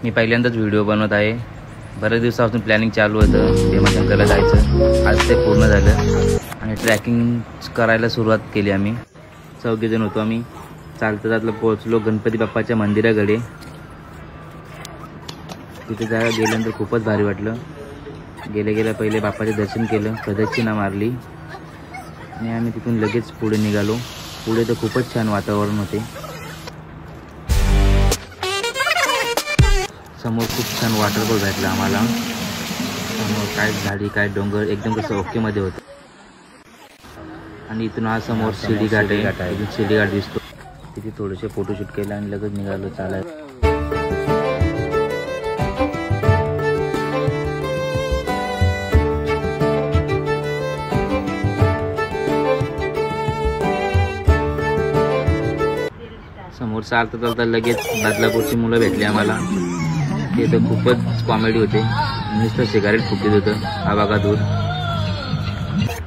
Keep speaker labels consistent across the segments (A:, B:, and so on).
A: मी पहिल्यांदाच व्हिडिओ बनवत आहे। बरेच दिवसापासून प्लॅनिंग चालू होतं भीमाशंकरला जायचं। आज ते पूर्ण झालं आणि ट्रॅकिंग करायला सुरुवात केली। आम्ही 4 जण होतो। आम्ही चालता चालता पोहोचलो गणपती बाप्पाच्या मंदिराकडे। तिथे जायला गेल्यानंतर खूपच भारी वाटलं। गेल्या पहिले बाप्पाचे दर्शन केलं, प्रदक्षिणा मारली आणि आम्ही तिथून लगेच पुढे निघालो। पुढे तर खूपच छान वातावरण होते। समोर खूप छान वॉटरफॉल भेटला आम्हाला। समोर काय झाडी काय डोंगर एकदम कसं ओके मध्ये होतं। आणि इथून हा समोर शिडी घाट आहे। इथून शिडी घाट दिसतो। तिथे थोडेसे फोटोशूट केले आणि लगेच निघालो चालायला। समोर चालता चालता लगेच बदलापूरची मुलं भेटली आम्हाला। ते तर खूपच कॉमेडी होते। नुसतं सिगारेट फुकत होतं हा बघा दूर।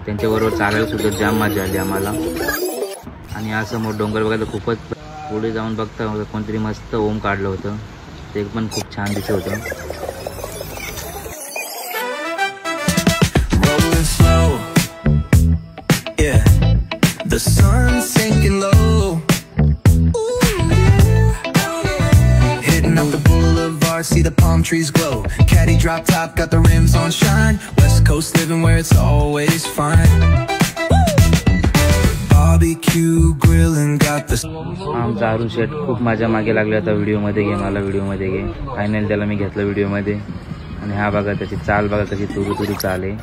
A: त्यांच्याबरोबर चालायला सुद्धा जाम मजा आली आम्हाला। आणि हा समोर डोंगर बघायला खूपच पुढे जाऊन बघता कोणतरी मस्त ओम काढलं होतं। ते पण खूप छान दिसत होतं।
B: See the palm trees glow. Caddy drop top, got the rims on shine. West Coast living where it's always fine. Barbecue grilling got the.
A: आमचा अरुण शेट खूप माझ्या मागे लागले होता व्हिडिओमध्ये घे, मला व्हिडिओमध्ये घे। फायनल त्याला मी घेतलं व्हिडिओमध्ये। आणि हा बघा त्याची चाल बघा कशी तुरू चाल आहे।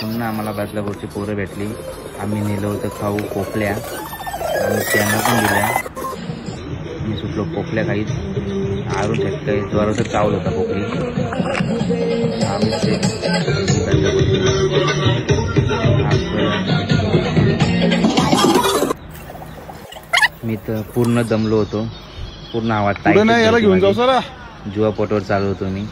A: पुन्हा आम्हाला बदलापूरची पोरं भेटली। आम्ही नेलं होतं खाऊ पोपल्या आणि त्यांना पण दिल्या। मी सुटलो पोपल्या काही आरून काही जोराचं चावलं होता पोपली। मी तर पूर्ण दमलो होतो। पूर्ण आवाज जुवा पोटवर चालू होतो मी।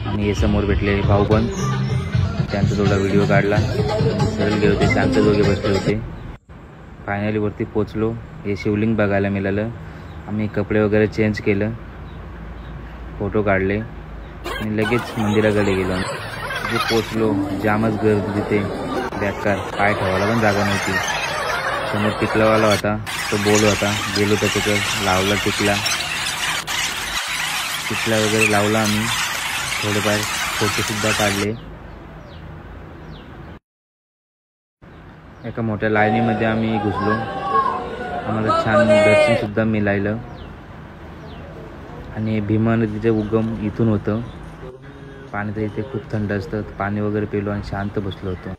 A: आणि हे समोर भेटले भाऊ पण त्यांचा थोडा व्हिडिओ काढला। सरळ गेले होते, शांत दोघे बसले होते। फायनली वरती पोचलो। हे शिवलिंग बघायला मिळालं। आम्ही कपडे वगैरे चेंज केलं, फोटो काढले आणि लगेच मंदिराकडे गेलो। तिथे पोचलो, जामच गर्दी तिथे बेकार, पाय ठेवायला पण जागा नव्हती। समोर टिकलावाला होता, तो बोल होता। गेलो त्याच्याकडे, लावला टिकला वगैरे लावला। आम्ही थोडेफार फोटोसुद्धा काढले। एका मोठ्या लाईनीमध्ये आम्ही घुसलो। आम्हाला छान दर्शन सुद्धा मिळालं। आणि भीमा नदीचं उगम इथून होतं। पाणी तर इथे खूप थंड असतं। पाणी वगैरे पिलो आणि शांत बसलो होतो।